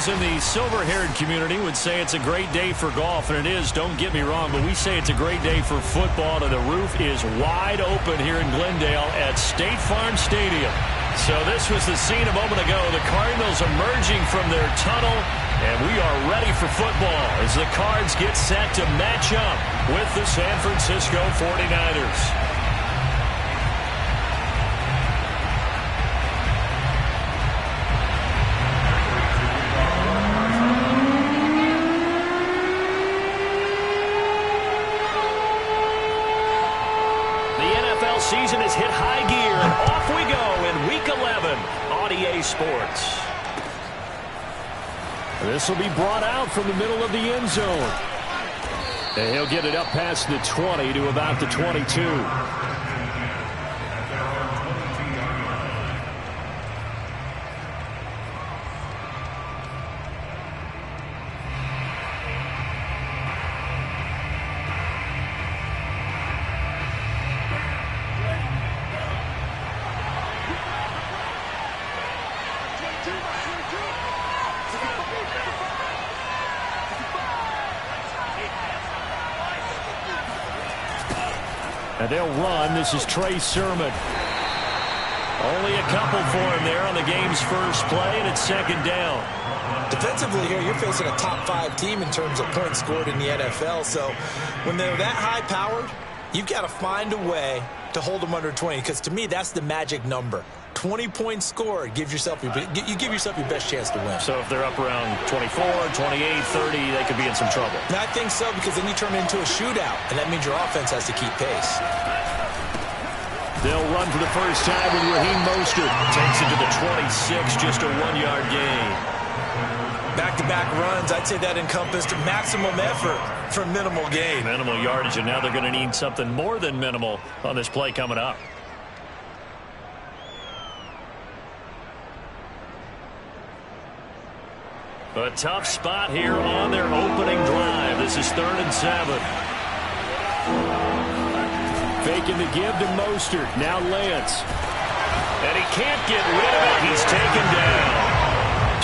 in the silver-haired community would say it's a great day for golf, and it is, don't get me wrong, but we say it's a great day for football, and the roof is wide open here in Glendale at State Farm Stadium. So this was the scene a moment ago. The Cardinals emerging from their tunnel, and we are ready for football as the Cards get set to match up with the San Francisco 49ers. Season has hit high gear, and off we go in Week 11 on EA Sports. This will be brought out from the middle of the end zone. And he'll get it up past the 20 to about the 22. And they'll run. This is Trey Sermon. Only a couple for him there on the game's first play, and it's second down. Defensively here, you're facing a top-5 team in terms of points scored in the NFL. So when they're that high-powered, you've got to find a way to hold them under 20, because to me, that's the magic number. 20 points scored, you give yourself your best chance to win. So if they're up around 24, 28, 30, they could be in some trouble. And I think so, because then you turn it into a shootout, and that means your offense has to keep pace. They'll run for the first time with Raheem Mostert. Takes it to the 26, just a 1-yard gain. Back-to-back runs, I'd say that encompassed maximum effort for minimal gain. Minimal yardage, and now they're going to need something more than minimal on this play coming up. A tough spot here on their opening drive. This is 3rd and 7. Faking the give to Mostert. Now Lance. And he can't get rid of it. He's taken down.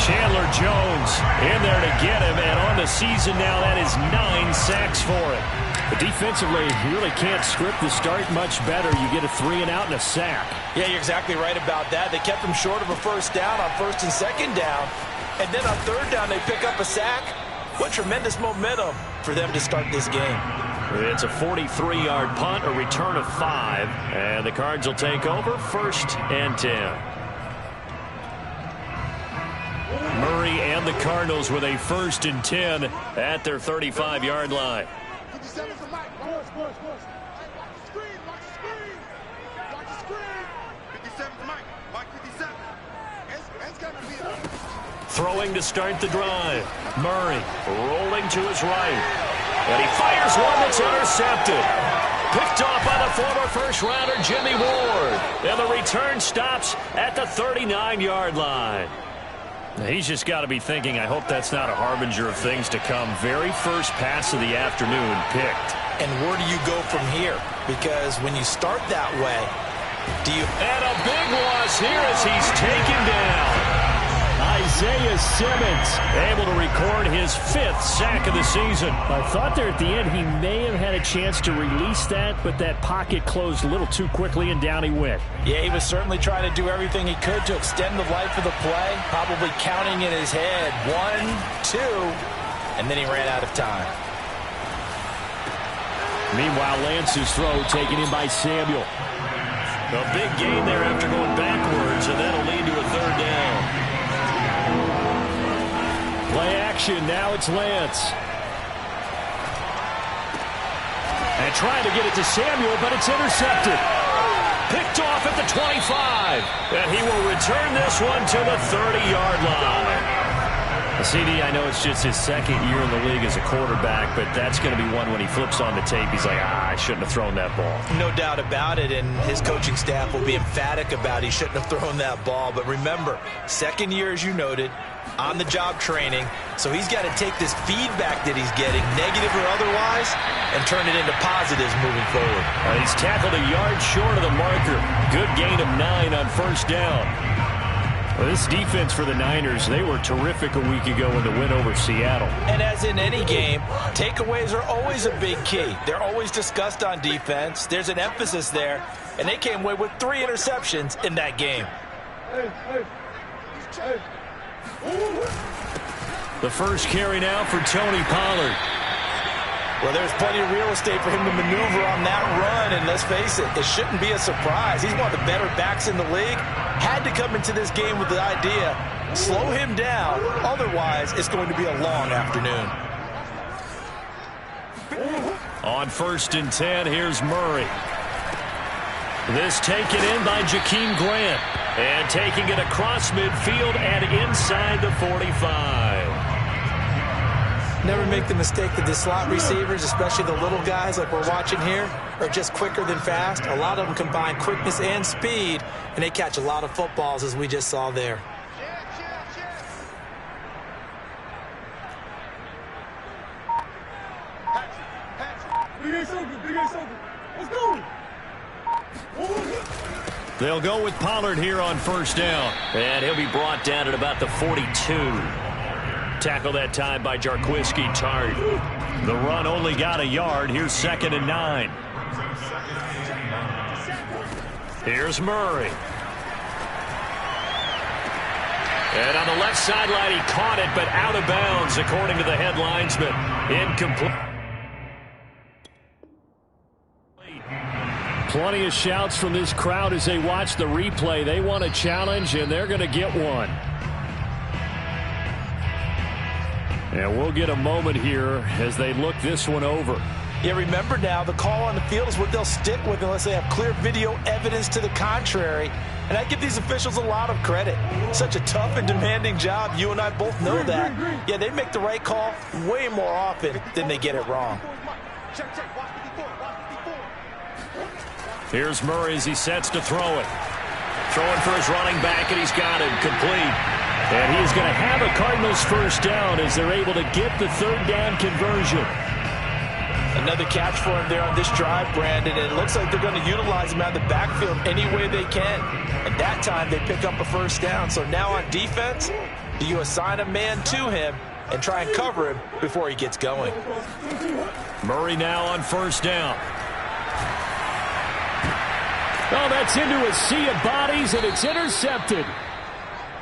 Chandler Jones in there to get him. And on the season now, that is 9 sacks for him. But defensively, you really can't script the start much better. You get a 3-and-out and a sack. Yeah, you're exactly right about that. They kept him short of a first down on 1st and 2nd down. And then on 3rd down, they pick up a sack. What tremendous momentum for them to start this game. It's a 43-yard punt, a return of 5. And the Cards will take over 1st and 10. Murray and the Cardinals with a 1st and 10 at their 35-yard line. Throwing to start the drive. Murray rolling to his right. And he fires one that's intercepted. Picked off by the former first-rounder Jimmy Ward. And the return stops at the 39-yard line. He's just got to be thinking, I hope that's not a harbinger of things to come. Very first pass of the afternoon picked. And where do you go from here? Because when you start that way, And a big loss here as he's taken down. Isaiah Simmons able to record his 5th sack of the season. I thought there at the end he may have had a chance to release that, but that pocket closed a little too quickly and down he went. Yeah, he was certainly trying to do everything he could to extend the life of the play, probably counting in his head 1, 2, and then he ran out of time. Meanwhile, Lance's throw taken in by Samuel. A big gain there after going backwards, and that'll lead to a 3rd down. Play action, now it's Lance. And trying to get it to Samuel, but it's intercepted. Picked off at the 25. And he will return this one to the 30-yard line. CD, I know it's just his 2nd year in the league as a quarterback, but that's going to be one when he flips on the tape. He's like, I shouldn't have thrown that ball. No doubt about it, and his coaching staff will be emphatic about he shouldn't have thrown that ball. But remember, 2nd year, as you noted, on-the-job training, so he's got to take this feedback that he's getting, negative or otherwise, and turn it into positives moving forward. He's tackled a yard short of the marker. Good gain of 9 on 1st down. Well, this defense for the Niners, they were terrific a week ago in the win over Seattle. And as in any game, takeaways are always a big key. They're always discussed on defense. There's an emphasis there, and they came away with 3 interceptions in that game. The first carry now for Tony Pollard. Well, there's plenty of real estate for him to maneuver on that run, and let's face it, it shouldn't be a surprise. He's one of the better backs in the league. Had to come into this game with the idea, slow him down, otherwise it's going to be a long afternoon. On 1st and 10, here's Murray. This taken in by Jakeem Grant. And taking it across midfield and inside the 45. Never make the mistake that the slot receivers, especially the little guys like we're watching here, are just quicker than fast. A lot of them combine quickness and speed, and they catch a lot of footballs, as we just saw there. Let's go. They'll go with Pollard here on 1st down. And he'll be brought down at about the 42. Tackle that time by Jarquiski Tart. The run only got a yard. Here's 2nd and 9. Here's Murray. And on the left sideline, he caught it, but out of bounds, according to the head linesman. Incomplete. Plenty of shouts from this crowd as they watch the replay. They want a challenge, and they're going to get one. And we'll get a moment here as they look this one over. Yeah, remember now, the call on the field is what they'll stick with unless they have clear video evidence to the contrary. And I give these officials a lot of credit. Such a tough and demanding job. You and I both know that. Yeah, they make the right call way more often than they get it wrong. Here's Murray as he sets to throw it. Throwing for his running back, and he's got it complete. And he's going to have a Cardinals 1st down as they're able to get the 3rd down conversion. Another catch for him there on this drive, Brandon, and it looks like they're going to utilize him out of the backfield any way they can. And that time they pick up a 1st down. So now on defense, do you assign a man to him and try and cover him before he gets going? Murray now on 1st down. Oh, that's into a sea of bodies, and it's intercepted.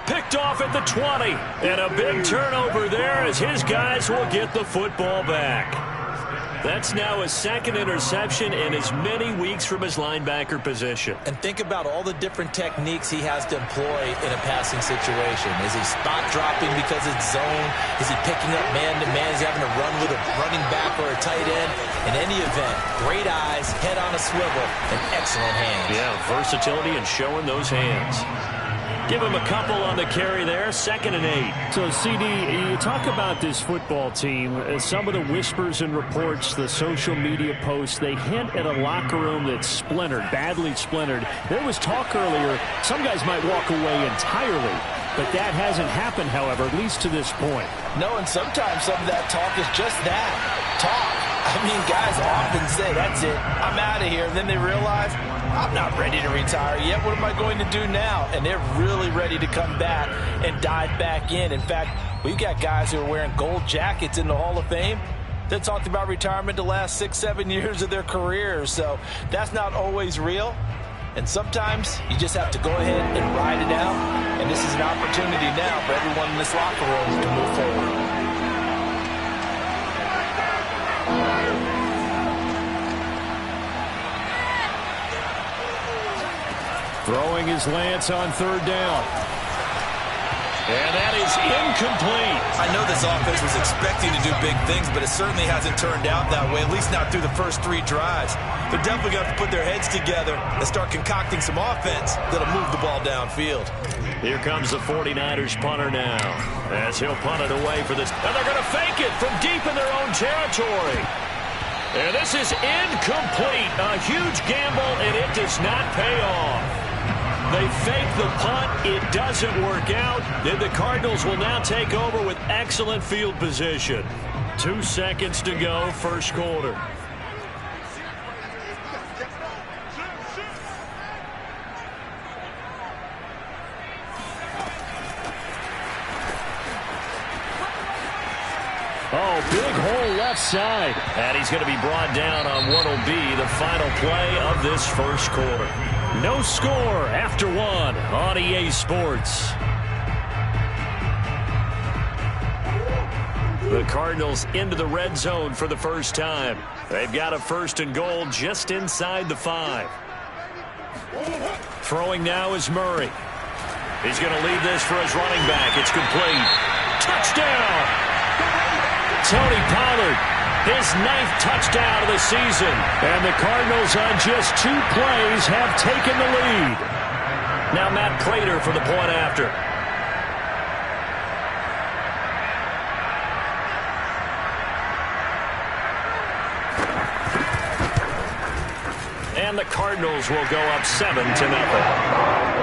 Picked off at the 20. And a big turnover there as his guys will get the football back. That's now his 2nd interception in as many weeks from his linebacker position. And think about all the different techniques he has to employ in a passing situation. Is he spot dropping because it's zone? Is he picking up man-to-man? Is he having to run with a running back or a tight end? In any event, great eyes, head on a swivel, and excellent hands. Yeah, versatility and showing those hands. Give him a couple on the carry there, 2nd and 8. So, CD, you talk about this football team. Some of the whispers and reports, the social media posts, they hint at a locker room that's splintered, badly splintered. There was talk earlier, some guys might walk away entirely. But that hasn't happened, however, at least to this point. No, and sometimes some of that talk is just that, talk. I mean, guys often say, that's it, I'm out of here. And then they realize, I'm not ready to retire yet. What am I going to do now? And they're really ready to come back and dive back in. In fact, we've got guys who are wearing gold jackets in the Hall of Fame that talked about retirement the last 6-7 years of their careers. So that's not always real. And sometimes you just have to go ahead and ride it out. And this is an opportunity now for everyone in this locker room to move forward. Throwing his Lance on 3rd down. And that is incomplete. I know this offense was expecting to do big things, but it certainly hasn't turned out that way, at least not through the first 3 drives. They're definitely going to have to put their heads together and start concocting some offense that'll move the ball downfield. Here comes the 49ers punter now, as he'll punt it away for this. And they're going to fake it from deep in their own territory. And this is incomplete. A huge gamble, and it does not pay off. They fake the punt. It doesn't work out. Then the Cardinals will now take over with excellent field position. 2 seconds to go, 1st quarter. Oh, big hole left side. And he's going to be brought down on what will be the final play of this first quarter. No score after one on EA Sports. The Cardinals into the red zone for the first time. They've got a 1st and goal just inside the 5. Throwing now is Murray. He's going to leave this for his running back. It's complete. Touchdown! Tony Pollard, his 9th touchdown of the season. And the Cardinals on just 2 plays have taken the lead. Now Matt Breida for the point after. And the Cardinals will go up 7-0.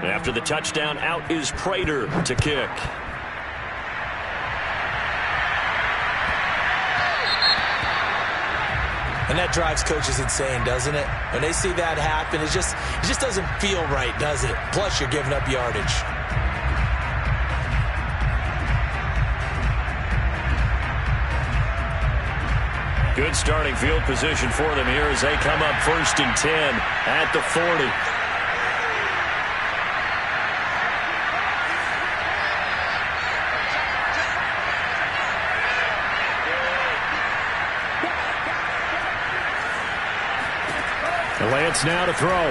After the touchdown, out is Breida to kick. And that drives coaches insane, doesn't it? When they see that happen, it just doesn't feel right, does it? Plus, you're giving up yardage. Good starting field position for them here as they come up 1st and 10 at the 40. Lance now to throw.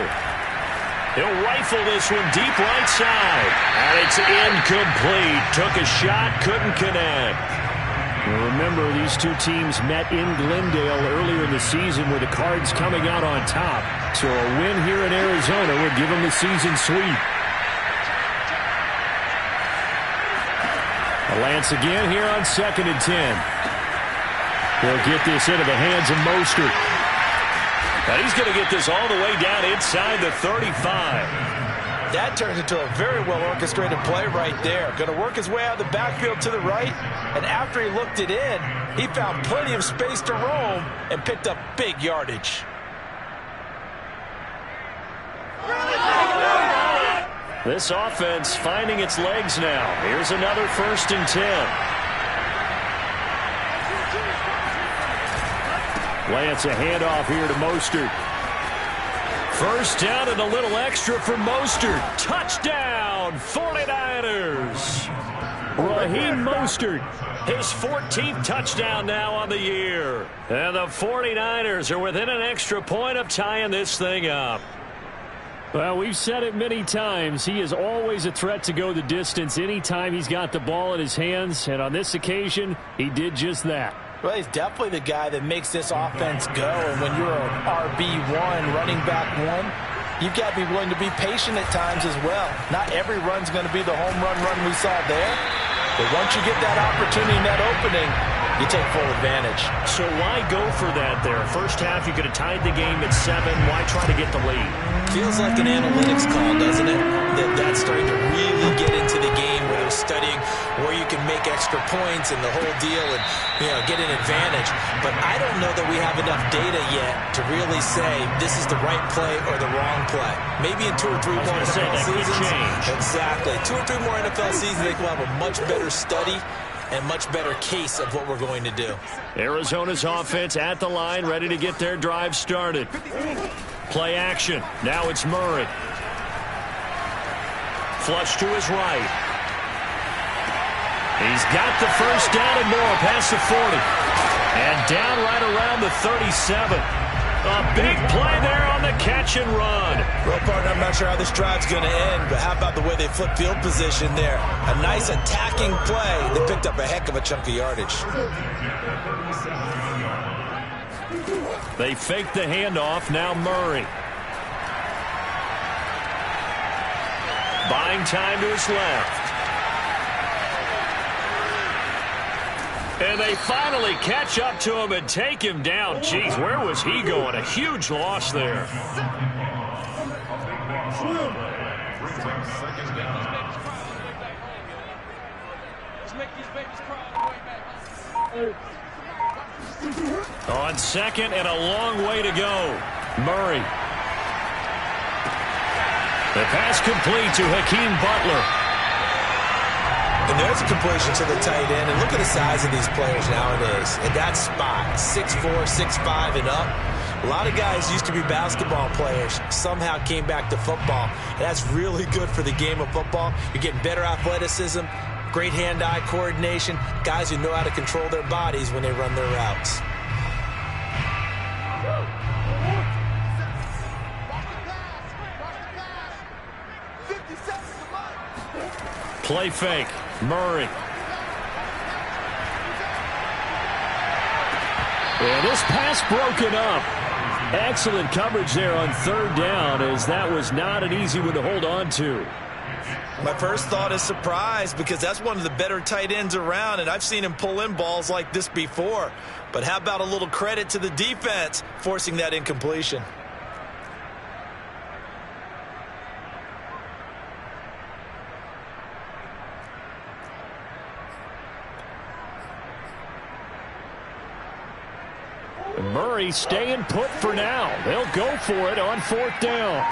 He'll rifle this one deep right side. And it's incomplete. Took a shot, couldn't connect. Well, remember, these 2 teams met in Glendale earlier in the season with the Cards coming out on top. So a win here in Arizona would give them the season sweep. Lance again here on 2nd and 10. He'll get this into the hands of Mostert. And he's going to get this all the way down inside the 35. That turns into a very well-orchestrated play right there. Going to work his way out of the backfield to the right. And after he looked it in, he found plenty of space to roam and picked up big yardage. This offense finding its legs now. Here's another 1st and 10. Lance, a handoff here to Mostert. First down and a little extra for Mostert. Touchdown, 49ers. Raheem Mostert. His 14th touchdown now on the year. And the 49ers are within an extra point of tying this thing up. Well, we've said it many times. He is always a threat to go the distance anytime he's got the ball in his hands. And on this occasion, he did just that. Well, he's definitely the guy that makes this offense go. And when you're an RB1, running back 1, you've got to be willing to be patient at times as well. Not every run's going to be the home run we saw there. But once you get that opportunity, that opening, you take full advantage. So why go for that there? First half, you could have tied the game at 7. Why try to get the lead? Feels like an analytics call, doesn't it? That's starting to really get into the game where they're studying where you can make extra points and the whole deal and, get an advantage. But I don't know that we have enough data yet to really say this is the right play or the wrong play. Maybe in 2 or 3 more NFL seasons. Exactly. 2 or 3 more NFL seasons, they will have a much better study and much better case of what we're going to do. Arizona's offense at the line, ready to get their drive started. Play action. Now it's Murray. Flush to his right. He's got the first down and more past the 40. And down right around the 37. A big play there on the catch and run. Well, partner, I'm not sure how this drive's going to end, but how about the way they flip field position there? A nice attacking play. They picked up a heck of a chunk of yardage. They fake the handoff. Now Murray. Buying time to his left. And they finally catch up to him and take him down. Jeez, where was he going? A huge loss there. On second and a long way to go. Murray. The pass complete to Hakeem Butler. And there's a completion to the tight end. And look at the size of these players nowadays. At that spot, 6'4", 6'5", and up. A lot of guys used to be basketball players, somehow came back to football. And that's really good for the game of football. You're getting better athleticism, great hand-eye coordination, guys who know how to control their bodies when they run their routes. Play fake. Murray. And this pass broken up. Excellent coverage there on third down, as that was not an easy one to hold on to. My first thought is surprise, because that's one of the better tight ends around, and I've seen him pull in balls like this before. But how about a little credit to the defense forcing that incompletion? Murray staying put for now. They'll go for it on fourth down.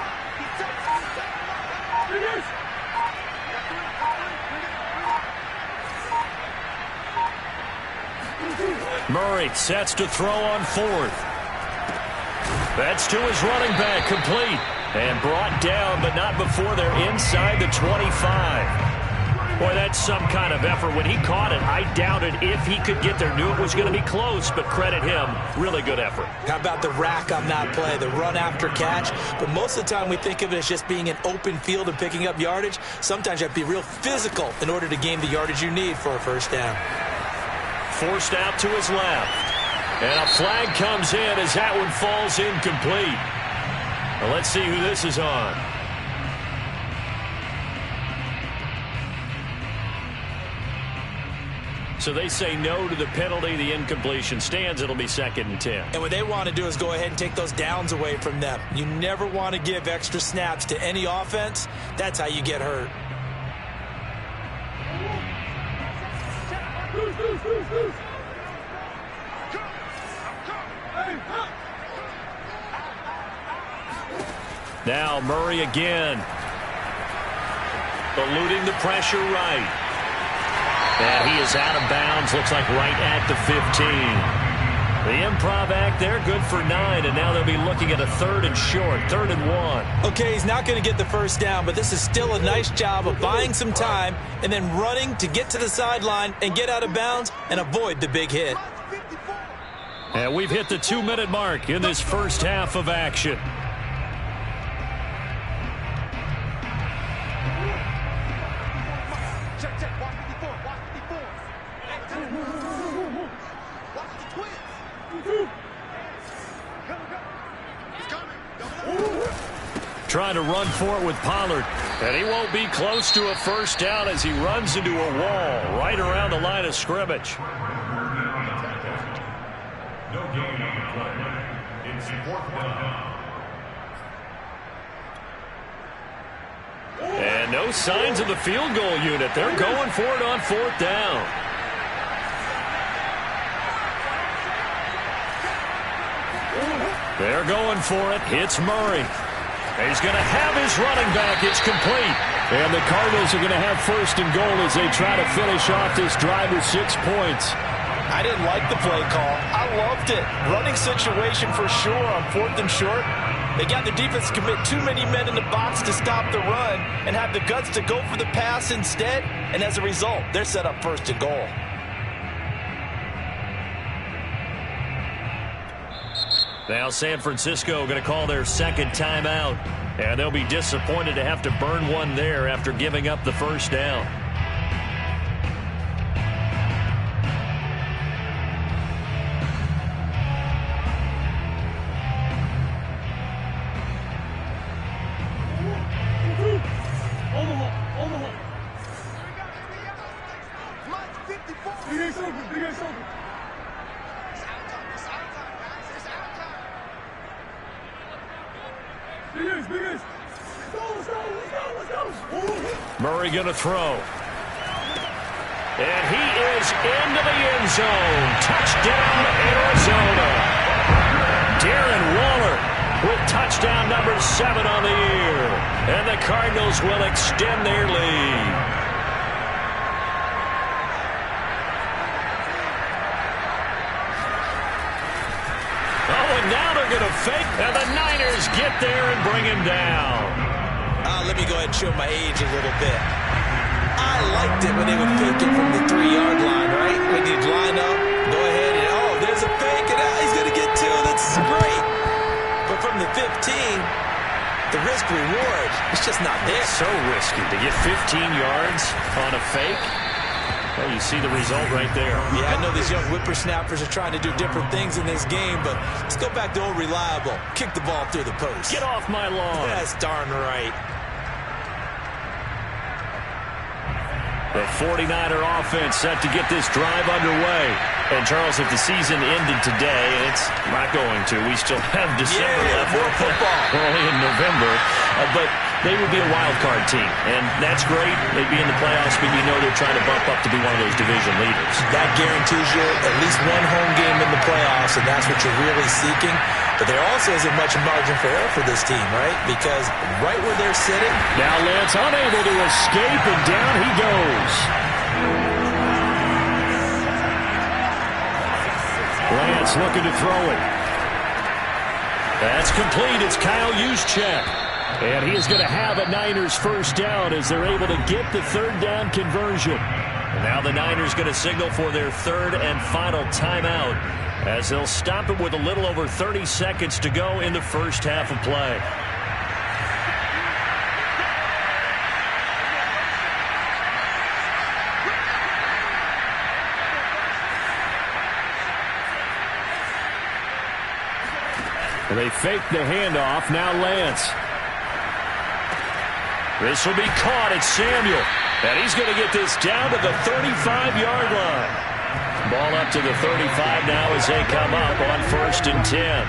Murray sets to throw on fourth. That's to his running back, complete. And brought down, but not before they're inside the 25. Boy, that's some kind of effort. When he caught it, I doubted if he could get there. Knew it was going to be close, but credit him. Really good effort. How about the rack on that play, the run after catch? But most of the time we think of it as just being an open field and picking up yardage. Sometimes you have to be real physical in order to gain the yardage you need for a first down. Forced out to his left. And a flag comes in as that one falls incomplete. Well, let's see who this is on. So they say no to the penalty. The incompletion stands. It'll be 2nd and 10. And what they want to do is go ahead and take those downs away from them. You never want to give extra snaps to any offense. That's how you get hurt. Now Murray again. Eluding the pressure right. And he is out of bounds, looks like right at the 15. The improv act there, good for 9, and now they'll be looking at a 3rd and short, 3rd and 1. Okay, he's not going to get the first down, but this is still a nice job of buying some time and then running to get to the sideline and get out of bounds and avoid the big hit. And we've hit the 2-minute mark in this first half of action. Trying to run for it with Pollard. And he won't be close to a first down as he runs into a wall right around the line of scrimmage. No gain on the play. It's 4th down. And no signs of the field goal unit. They're going for it on 4th down. They're going for it. It's Murray. He's going to have his running back. It's complete. And the Cardinals are going to have 1st and goal as they try to finish off this drive with 6 points. I didn't like the play call. I loved it. Running situation for sure on 4th and short. They got the defense to commit too many men in the box to stop the run and have the guts to go for the pass instead. And as a result, they're set up 1st and goal. Now San Francisco going to call their 2nd timeout. And they'll be disappointed to have to burn one there after giving up the first down. Murray going to throw. And he is into the end zone. Touchdown, Arizona. Darren Waller with touchdown number 7 on the year. And the Cardinals will extend their lead. Oh, and now they're going to fake. And the Niners get there and bring him down. Let me go ahead and show my age a little bit. I liked it when they would fake it from the 3-yard line, right? When you'd line up, go ahead and, oh, there's a fake, and he's going to get 2. That's great. But from the 15, the risk-reward, it's just not there. It's so risky to get 15 yards on a fake. Well, you see the result right there. Yeah, I know these young whippersnappers are trying to do different things in this game, but let's go back to old reliable. Kick the ball through the post. Get off my lawn. That's darn right. The 49er offense set to get this drive underway. And, Charles, if the season ended today, and it's not going to. We still have December left. More football. Early in November. But they would be a wild card team. And that's great. They'd be in the playoffs, but you know they're trying to bump up to be one of those division leaders. That guarantees you at least one home game in the playoffs, and that's what you're really seeking. But there also isn't much margin for error for this team, right? Because right where they're sitting. Now Lance unable to escape, and down he goes. Lance looking to throw it. That's complete. It's Kyle Juszczyk. And he is going to have a Niners first down as they're able to get the third down conversion. And now the Niners going to signal for their third and final timeout, as they'll stop it with a little over 30 seconds to go in the first half of play. They fake the handoff. Now Lance. This will be caught. It's Samuel. And he's going to get this down to the 35-yard line. Ball up to the 35 now as they come up on 1st and 10.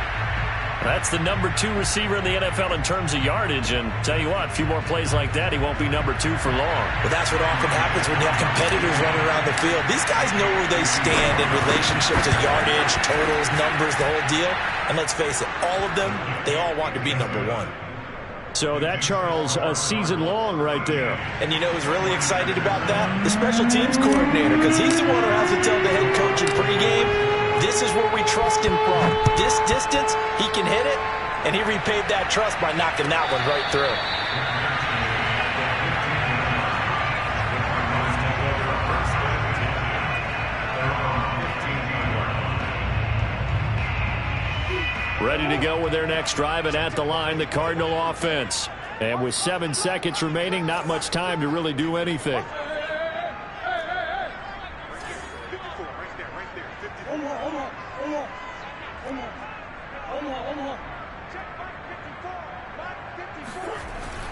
That's the number 2 receiver in the NFL in terms of yardage. And tell you what, a few more plays like that, he won't be number 2 for long. Well, that's what often happens when you have competitors running around the field. These guys know where they stand in relationship to yardage, totals, numbers, the whole deal. And let's face it, all of them, they all want to be number 1. So that, Charles, a season long right there. And you know who's really excited about that? The special teams coordinator, because he's the one who has to tell the head coach in pregame, this is where we trust him from. This distance, he can hit it, and he repaid that trust by knocking that one right through. Ready to go with their next drive, and at the line, the Cardinal offense. And with 7 seconds remaining, not much time to really do anything.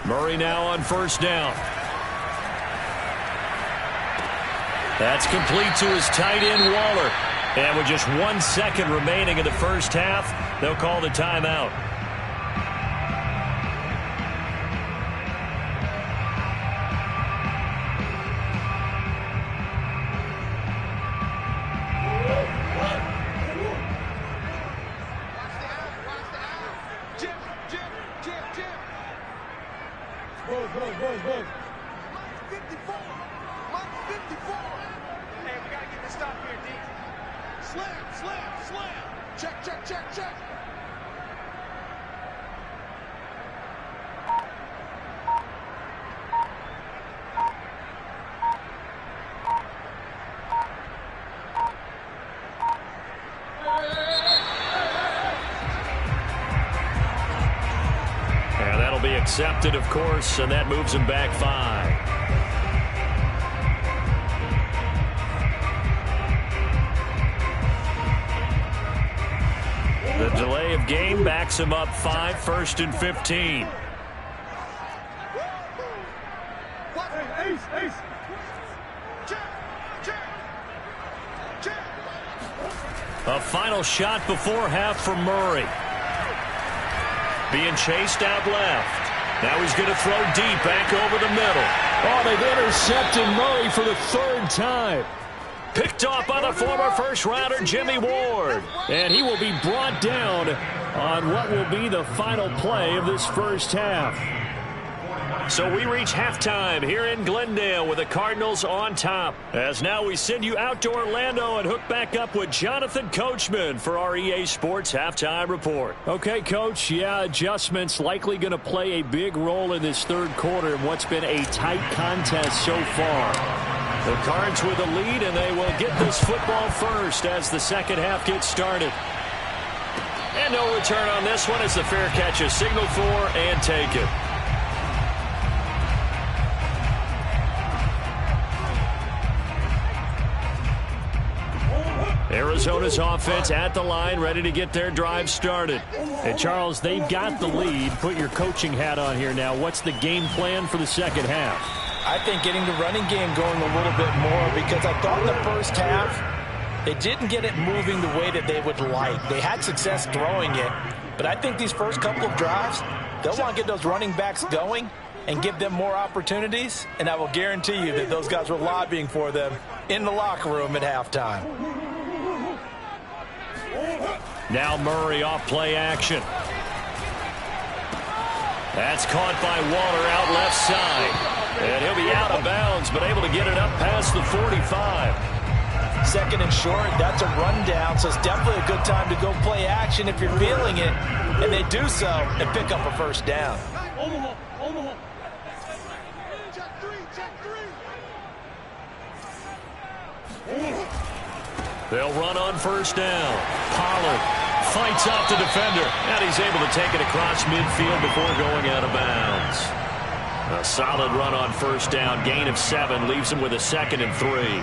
Murray now on 1st down. That's complete to his tight end, Waller. And with just 1 second remaining in the first half, they'll call the timeout. Accepted, of course, and that moves him back 5. The delay of game backs him up 5, 1st and 15. A final shot before half for Murray. Being chased out left. Now he's going to throw deep back over the middle. Oh, they've intercepted Murray for the third time. Picked off by the former first-rounder Jimmy Ward. And he will be brought down on what will be the final play of this first half. So we reach halftime here in Glendale with the Cardinals on top. As now we send you out to Orlando and hook back up with Jonathan Coachman for our EA Sports Halftime Report. Okay, Coach, adjustments likely going to play a big role in this third quarter in what's been a tight contest so far. The Cards with the lead, and they will get this football first as the second half gets started. And no return on this one as the fair catch is signaled for and taken. Arizona's offense at the line, ready to get their drive started. Hey, Charles, they've got the lead. Put your coaching hat on here now. What's the game plan for the second half? I think getting the running game going a little bit more, because I thought in the first half they didn't get it moving the way that they would like. They had success throwing it, but I think these first couple of drives, they'll want to get those running backs going and give them more opportunities, and I will guarantee you that those guys were lobbying for them in the locker room at halftime. Now Murray off play action. That's caught by Waller out left side. And he'll be out of bounds, but able to get it up past the 45. Second and short, that's a rundown, so it's definitely a good time to go play action if you're feeling it. And they do so and pick up a first down. Omaha. Check three. They'll run on first down. Pollard fights off the defender, and he's able to take it across midfield before going out of bounds. A solid run on first down. Gain of 7 leaves him with a 2nd and 3.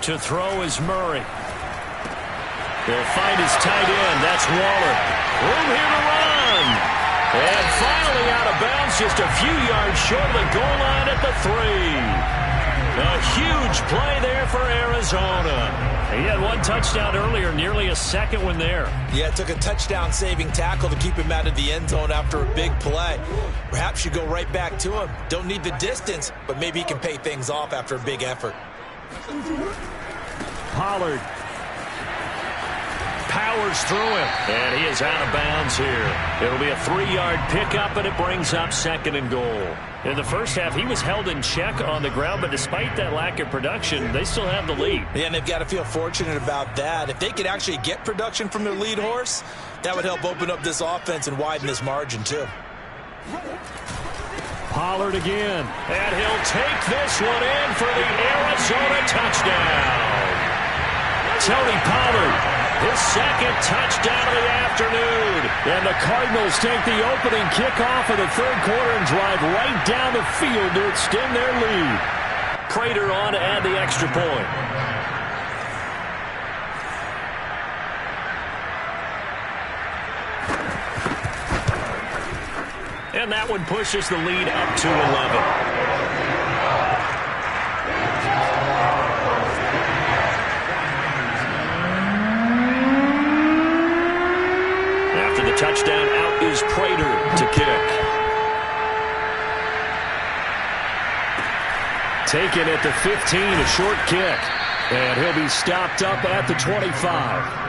To throw is Murray. They'll find his tight end. That's Waller. Room here to run. And finally out of bounds, just a few yards short of the goal line at the 3. A huge play there for Arizona. He had one touchdown earlier, nearly a second one there. Yeah, it took a touchdown-saving tackle to keep him out of the end zone after a big play. Perhaps you go right back to him. Don't need the distance, but maybe he can pay things off after a big effort. Pollard powers through him, and he is out of bounds here. It'll be a 3-yard pickup, and it brings up 2nd and goal. In the first half, he was held in check on the ground, but despite that lack of production, they still have the lead. Yeah, and they've got to feel fortunate about that. If they could actually get production from their lead horse, that would help open up this offense and widen this margin, too. Pollard again. And he'll take this one in for the Arizona touchdown. Tony Pollard, his 2nd touchdown of the afternoon. And the Cardinals take the opening kickoff of the third quarter and drive right down the field to extend their lead. Breida on to add the extra point. And that one pushes the lead up to 11. After the touchdown, out is Breida to kick. Taken at the 15, a short kick. And he'll be stopped up at the 25.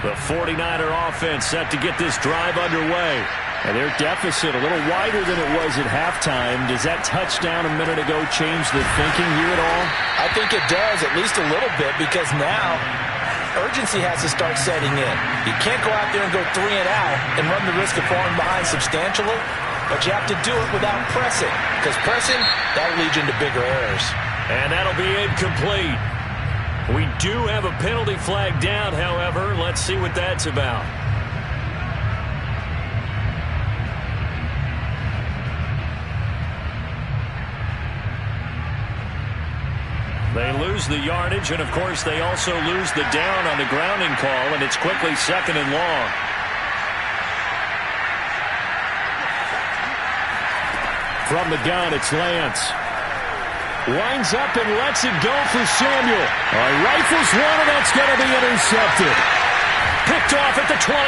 The 49er offense set to get this drive underway. And their deficit a little wider than it was at halftime. Does that touchdown a minute ago change the thinking here at all? I think it does, at least a little bit, because now urgency has to start setting in. You can't go out there and go 3 and out and run the risk of falling behind substantially, but you have to do it without pressing, because pressing, that'll lead you into bigger errors. And that'll be incomplete. We do have a penalty flag down, however. Let's see what that's about. They lose the yardage, and of course they also lose the down on the grounding call, and it's quickly 2nd and long. From the gun, it's Lance. Winds up and lets it go for Samuel. Rifles one, and that's going to be intercepted. Picked off at the 28.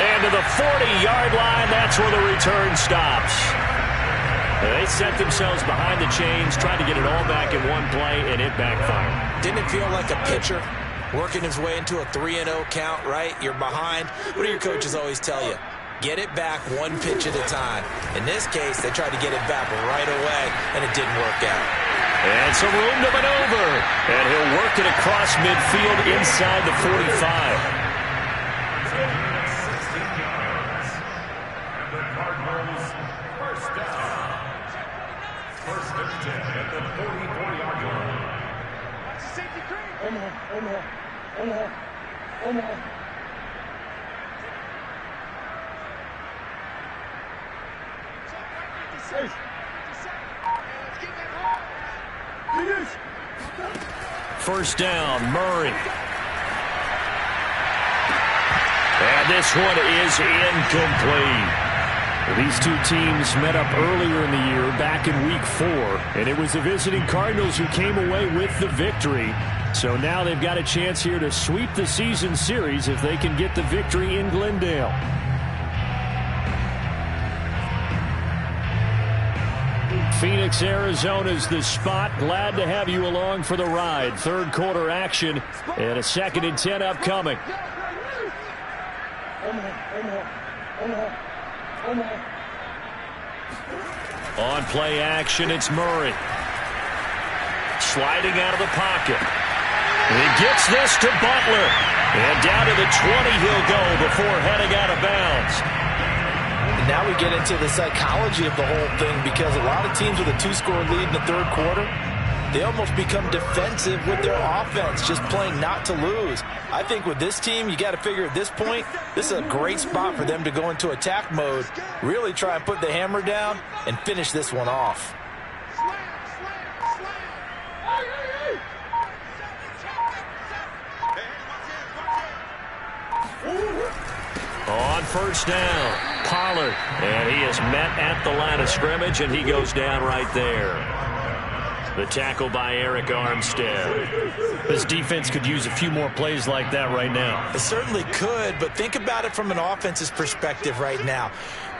And to the 40-yard line, that's where the return stops. They set themselves behind the chains, tried to get it all back in one play, and it backfired. Didn't it feel like a pitcher working his way into a 3-0 count, right? You're behind. What do your coaches always tell you? Get it back one pitch at a time. In this case, they tried to get it back right away, and it didn't work out. And some room to maneuver. And he'll work it across midfield inside the 45. First down, Murray. And this one is incomplete. These two teams met up earlier in the year, back in Week 4, and it was the visiting Cardinals who came away with the victory. So now they've got a chance here to sweep the season series if they can get the victory in Glendale. Phoenix, Arizona's the spot. Glad to have you along for the ride. Third quarter action and a 2nd and 10 upcoming. On play action, it's Murray. Sliding out of the pocket. He gets this to Butler. And down to the 20 he'll go before heading out of bounds. And now we get into the psychology of the whole thing, because a lot of teams with a 2-score lead in the third quarter, they almost become defensive with their offense, just playing not to lose. I think with this team, you got to figure at this point, this is a great spot for them to go into attack mode, really try and put the hammer down and finish this one off. On first down, Pollard, and he is met at the line of scrimmage, and he goes down right there. The tackle by Eric Armstead. This defense could use a few more plays like that right now. It certainly could, but think about it from an offense's perspective right now.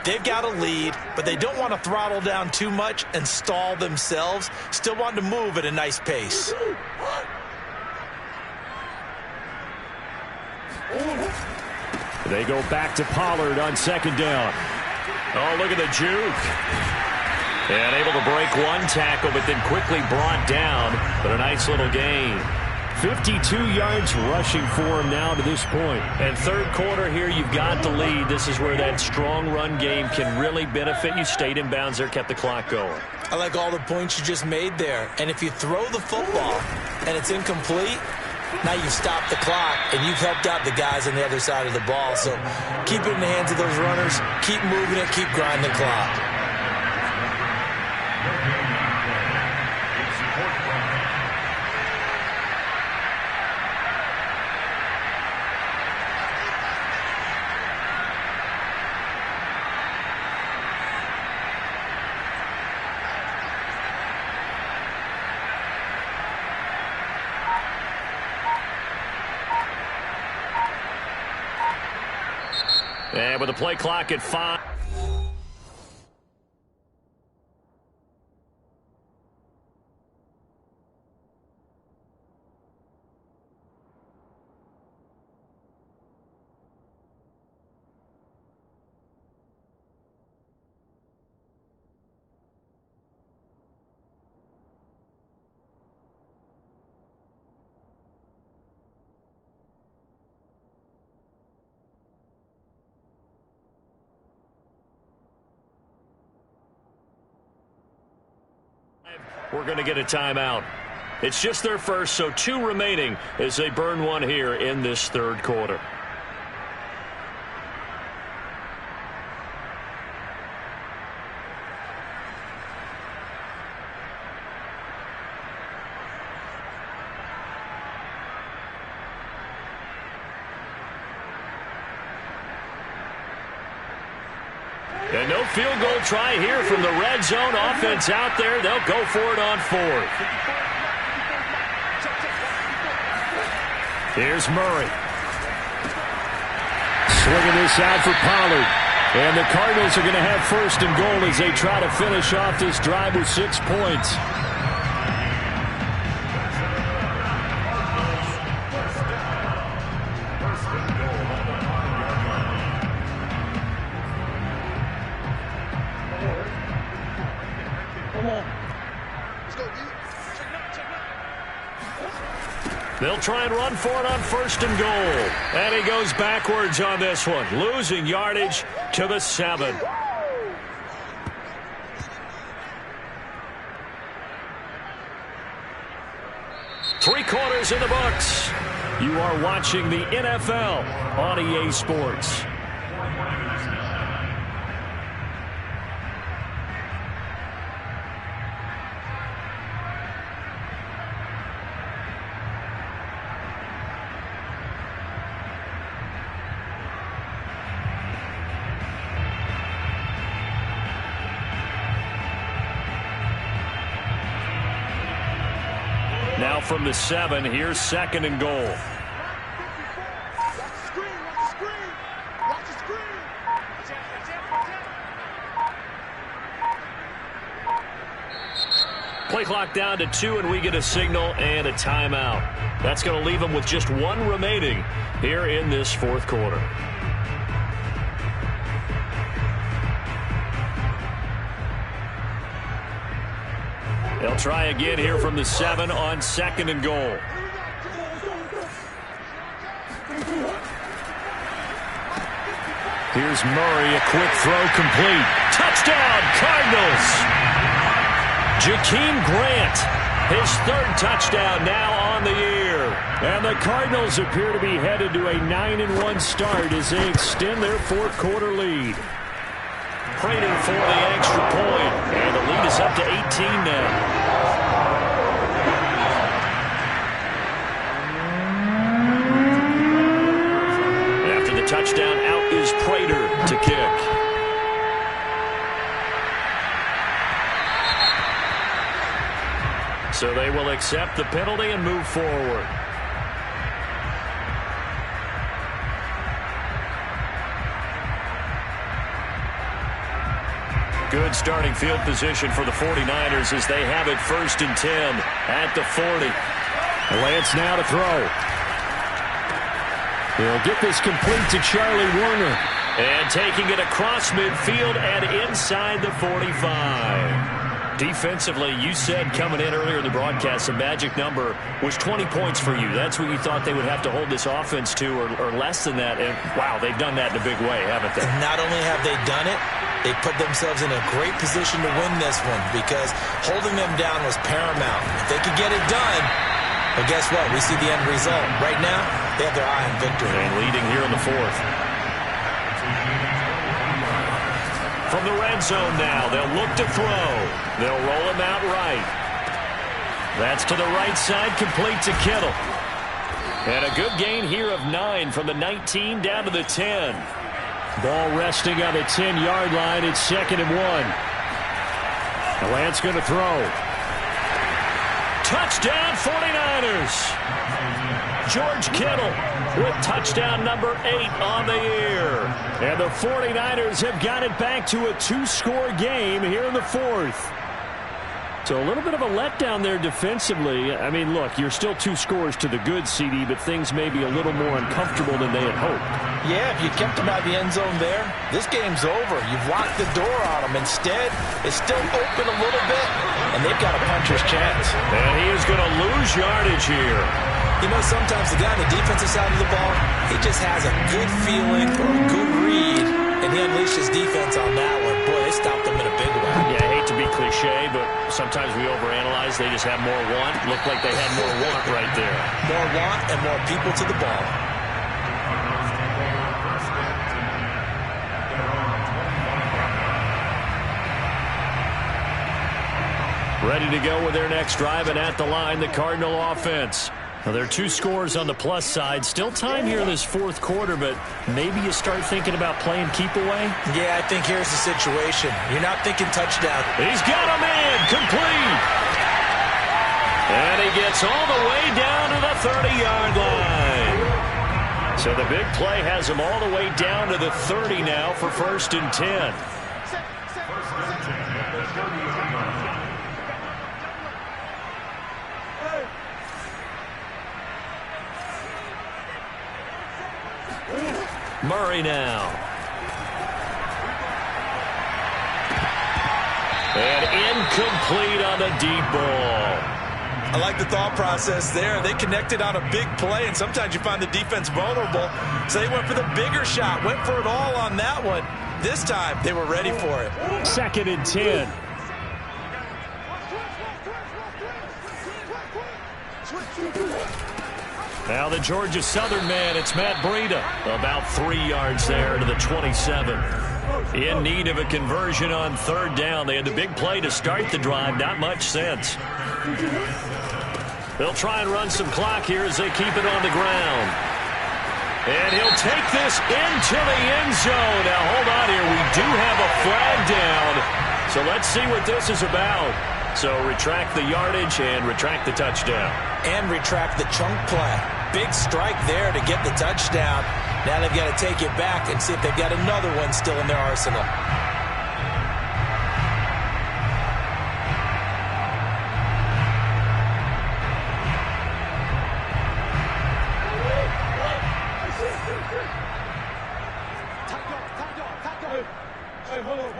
They've got a lead, but they don't want to throttle down too much and stall themselves. Still want to move at a nice pace. They go back to Pollard on 2nd down. Oh, look at the juke. And able to break one tackle, but then quickly brought down. But a nice little gain. 52 yards rushing for him now to this point. And third quarter here, you've got the lead. This is where that strong run game can really benefit you. Stayed in bounds there, kept the clock going. I like all the points you just made there. And if you throw the football and it's incomplete, now you've stopped the clock and you've helped out the guys on the other side of the ball. So keep it in the hands of those runners. Keep moving it. Keep grinding the clock. And with the play clock at 5. We're going to get a timeout. It's just their first, so 2 remaining as they burn one here in this third quarter. And no field goal try here from the red zone. Offense out there. They'll go for it on 4th. Here's Murray. Swinging this out for Pollard. And the Cardinals are going to have 1st and goal as they try to finish off this drive with 6 points. They'll try and run for it on 1st and goal. And he goes backwards on this one, losing yardage to the 7. Three-quarters in the books. You are watching the NFL on EA Sports. Now from the 7, here's 2nd and goal. Play clock down to 2, and we get a signal and a timeout. That's going to leave them with just 1 remaining here in this 4th quarter. They'll try again here from the 7 on 2nd and goal. Here's Murray, a quick throw complete. Touchdown, Cardinals! Jakeem Grant, his 3rd touchdown now on the year. And the Cardinals appear to be headed to a 9-1 start as they extend their 4th quarter lead. Breida for the extra point, and the lead is up to 18 now. After the touchdown, out is Breida to kick. So they will accept the penalty and move forward. Good starting field position for the 49ers as they have it 1st and 10 at the 40. Lance now to throw. He'll get this complete to Charlie Warner. And taking it across midfield and inside the 45. Defensively, you said coming in earlier in the broadcast, the magic number was 20 points for you. That's what you thought they would have to hold this offense to, or less than that. And, wow, they've done that in a big way, haven't they? And not only have they done it, they put themselves in a great position to win this one because holding them down was paramount. If they could get it done, well, guess what? We see the end result. Right now, they have their eye on victory. And leading here in the 4th. From the red zone now, they'll look to throw. They'll roll him out right. That's to the right side, complete to Kittle. And a good gain here of 9 from the 19 down to the 10. Ball resting on the 10-yard line. It's 2nd and 1. Lance going to throw. Touchdown 49ers. George Kittle with touchdown number 8 on the year. And the 49ers have got it back to a 2-score game here in the 4th. So a little bit of a letdown there defensively. I mean, look, you're still 2 scores to the good, CD, but things may be a little more uncomfortable than they had hoped. Yeah, if you kept them out of the end zone there, this game's over. You've locked the door on them. Instead, it's still open a little bit, and they've got a puncher's chance. And he is going to lose yardage here. You know, sometimes the guy on the defensive side of the ball, he just has a good feeling or a good read, and he unleashed his defense on that one. Boy, they stopped them in a big way. Yeah, I hate to be cliche, but sometimes we overanalyze. They just have more want. Looked like they had more want right there. More want and more people to the ball. Ready to go with their next drive, and at the line, the Cardinal offense. Well, there are two scores on the plus side. Still time here in this fourth quarter, but maybe you start thinking about playing keep away? Yeah, I think here's the situation. You're not thinking touchdown. He's got him in. Complete. And he gets all the way down to the 30-yard line. So the big play has him all the way down to the 30 now for 1st and 10. Murray now. And incomplete on the deep ball. I like the thought process there. They connected on a big play, and sometimes you find the defense vulnerable. So they went for the bigger shot, went for it all on that one. This time, they were ready for it. 2nd and 10. Now the Georgia Southern man, it's Matt Breida. About 3 yards there to the 27. In need of a conversion on 3rd down. They had the big play to start the drive. Not much sense. They'll try and run some clock here as they keep it on the ground. And he'll take this into the end zone. Now hold on here. We do have a flag down. So let's see what this is about. So retract the yardage and retract the touchdown. And retract the chunk play. Big strike there to get the touchdown. Now they've got to take it back and see if they've got another one still in their arsenal. Hey, hold on.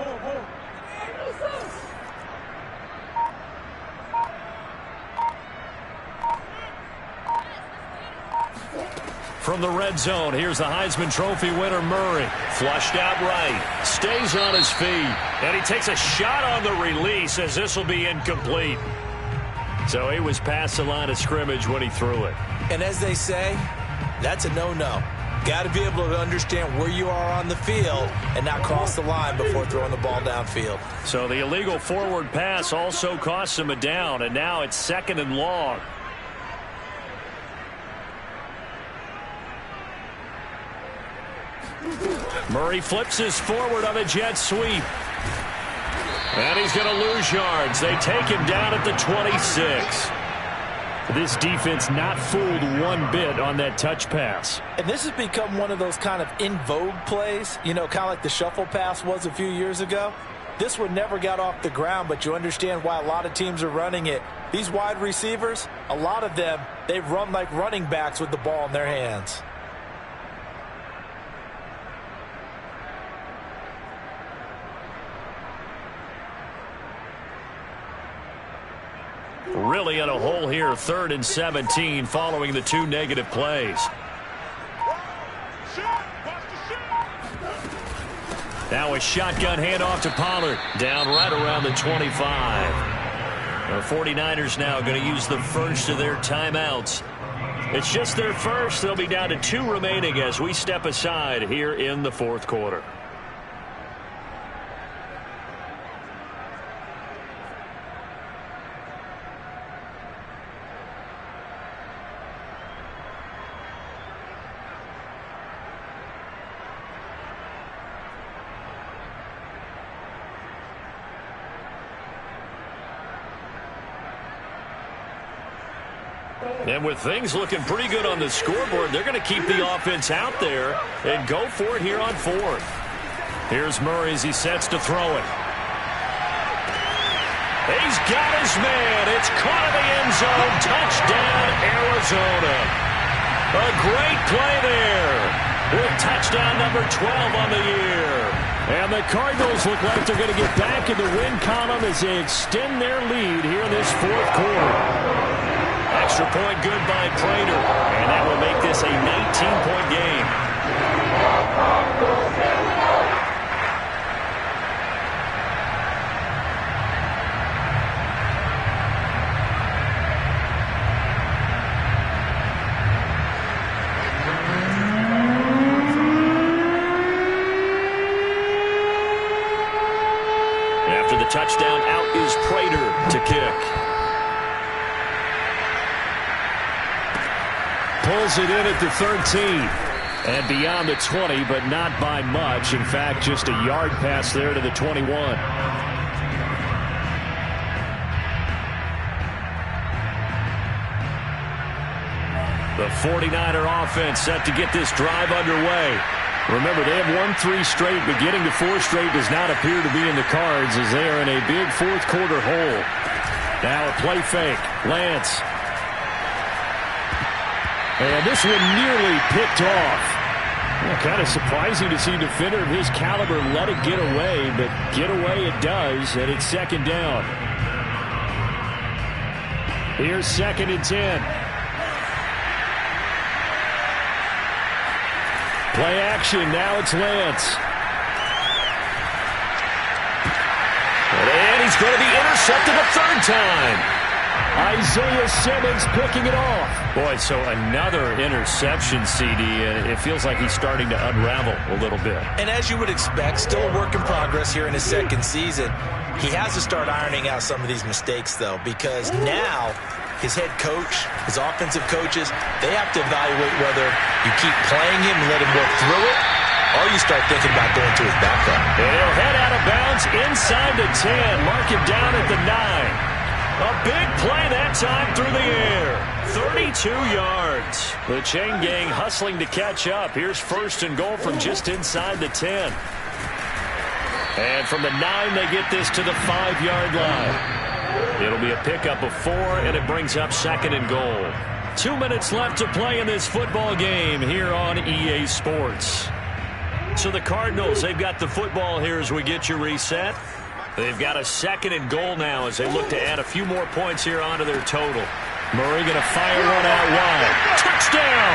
From the red zone, here's the Heisman Trophy winner, Murray. Flushed out right. Stays on his feet. And he takes a shot on the release as this will be incomplete. So he was past the line of scrimmage when he threw it. And as they say, that's a no-no. Got to be able to understand where you are on the field and not cross the line before throwing the ball downfield. So the illegal forward pass also costs him a down, and now it's 2nd and long. Murray flips his forward on a jet sweep. And he's going to lose yards. They take him down at the 26. This defense not fooled one bit on that touch pass. And this has become one of those kind of in vogue plays, you know, kind of like the shuffle pass was a few years ago. This one never got off the ground, but you understand why a lot of teams are running it. These wide receivers, a lot of them, they run like running backs with the ball in their hands. Really in a hole here, 3rd and 17 following the 2 negative plays. Now a shotgun handoff to Pollard. Down right around the 25. The 49ers now going to use the first of their timeouts. It's just their first. They'll be down to 2 remaining as we step aside here in the 4th quarter. And with things looking pretty good on the scoreboard, they're going to keep the offense out there and go for it here on 4th. Here's Murray as he sets to throw it. He's got his man. It's caught in the end zone. Touchdown, Arizona. A great play there with touchdown number 12 on the year. And the Cardinals look like they're going to get back in the win column as they extend their lead here in this 4th quarter. Extra point good by Breida, and that will make this a 19-point game. After the touchdown, out is Breida to kick. pulls it in at the 13. And beyond the 20, but not by much. In fact, just a yard pass there to the 21. The 49er offense set to get this drive underway. Remember, they have won 3 straight, but getting to 4 straight does not appear to be in the cards as they are in a big fourth-quarter hole. Now a play fake. Lance. And this one nearly picked off. Well, kind of surprising to see a defender of his caliber let it get away, but get away it does, and it's second down. Here's 2nd and 10. Play action. Now it's Lance. And he's going to be intercepted a 3rd time. Isaiah Simmons picking it off. Boy, so another interception, CD, and it feels like he's starting to unravel a little bit. And as you would expect, still a work in progress here in his 2nd season. He has to start ironing out some of these mistakes, though, because now his head coach, his offensive coaches, they have to evaluate whether you keep playing him and let him work through it, or you start thinking about going to his backup. And he'll head out of bounds inside the 10. Mark him down at the 9. A big play that time through the air. 32 yards. The chain gang hustling to catch up. Here's 1st and goal from just inside the 10. And from the 9, they get this to the 5-yard line. It'll be a pickup of 4, and it brings up 2nd and goal. 2 minutes left to play in this football game here on EA Sports. So the Cardinals, they've got the football here as we get you reset. They've got a 2nd and goal now as they look to add a few more points here onto their total. Murray going to fire one out wide. Touchdown!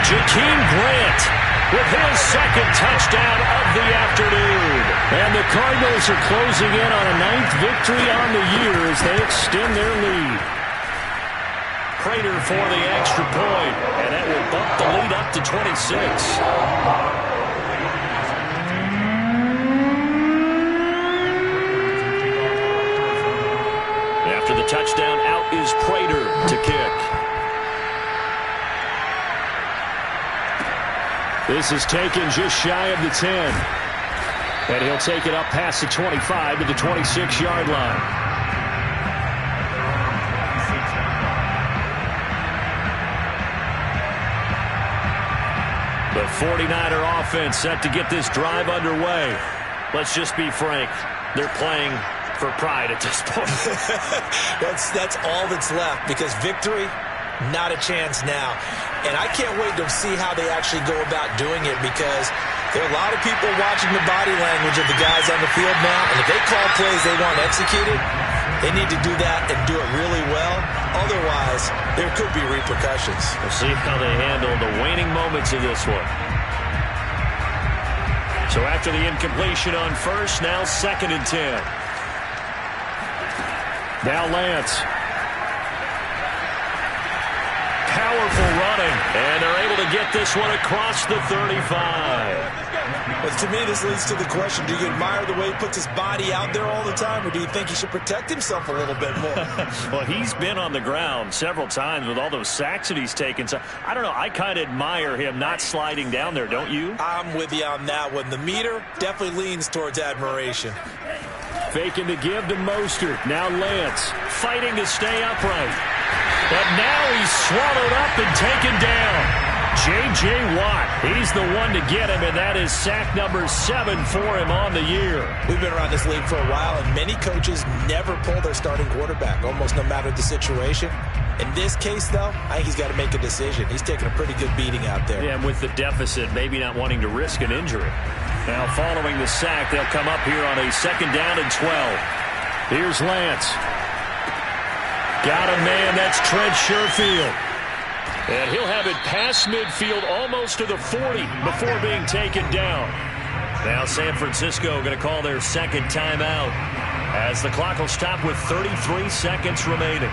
Jakeem Grant with his 2nd touchdown of the afternoon. And the Cardinals are closing in on a 9th victory on the year as they extend their lead. Prater for the extra point, and that will bump the lead up to 26. After the touchdown, out is Prater to kick. This is taken just shy of the 10. And he'll take it up past the 25 to the 26-yard line. The 49er offense set to get this drive underway. Let's just be frank. They're playing for pride at this point. That's all that's left, because victory, not a chance now. And I can't wait to see how they actually go about doing it, because there are a lot of people watching the body language of the guys on the field now, and if they call plays they want executed, they need to do that and do it really well. Otherwise, there could be repercussions. We'll see how they handle the waning moments of this one. So after the incompletion on 1st, now 2nd and 10. Now Lance. Powerful running. And they're able to get this one across the 35. But to me, this leads to the question, do you admire the way he puts his body out there all the time, or do you think he should protect himself a little bit more? Well, he's been on the ground several times with all those sacks that he's taken. So, I don't know. I kind of admire him not sliding down there, don't you? I'm with you on that one. The meter definitely leans towards admiration. Faking to give to Mostert. Now Lance fighting to stay upright. But now he's swallowed up and taken down. J.J. Watt, he's the one to get him, and that is sack number 7 for him on the year. We've been around this league for a while, and many coaches never pull their starting quarterback, almost no matter the situation. In this case, though, I think he's got to make a decision. He's taking a pretty good beating out there. Yeah, and with the deficit, maybe not wanting to risk an injury. Now, following the sack, they'll come up here on a 2nd down and 12. Here's Lance. Got a man, that's Trent Sherfield. And he'll have it past midfield almost to the 40 before being taken down. Now San Francisco going to call their 2nd timeout as the clock will stop with 33 seconds remaining.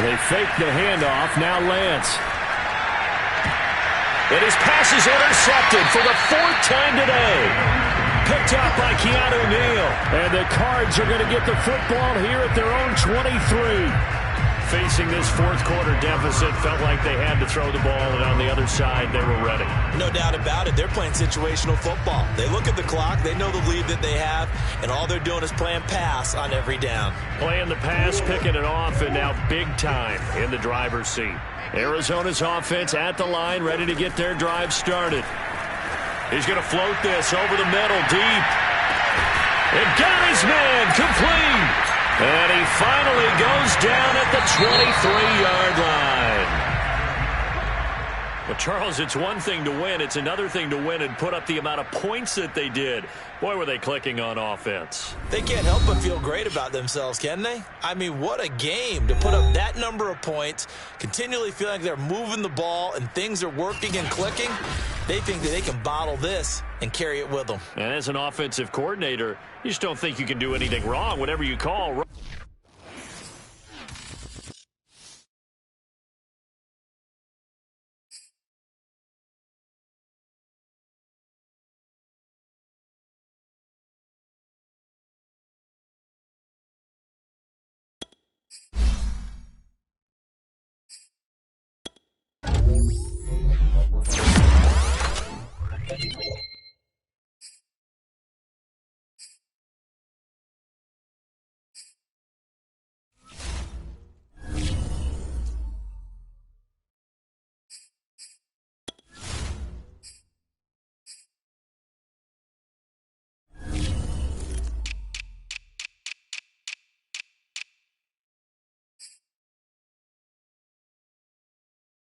They fake the handoff. Now Lance. And his pass is intercepted for the 4th time today. Picked up by Keanu Neal. And the Cards are going to get the football here at their own 23. Facing this 4th quarter deficit, felt like they had to throw the ball, and on the other side, they were ready. No doubt about it. They're playing situational football. They look at the clock. They know the lead that they have, and all they're doing is playing pass on every down. Playing the pass, picking it off, and now big time in the driver's seat. Arizona's offense at the line, ready to get their drive started. He's going to float this over the middle, deep. And got his man, complete. And he finally goes down at the 23-yard line. Well, Charles, it's one thing to win. It's another thing to win and put up the amount of points that they did. Boy, were they clicking on offense. They can't help but feel great about themselves, can they? I mean, what a game to put up that number of points, continually feel like they're moving the ball and things are working and clicking. They think that they can bottle this and carry it with them. And as an offensive coordinator, you just don't think you can do anything wrong. Whatever you call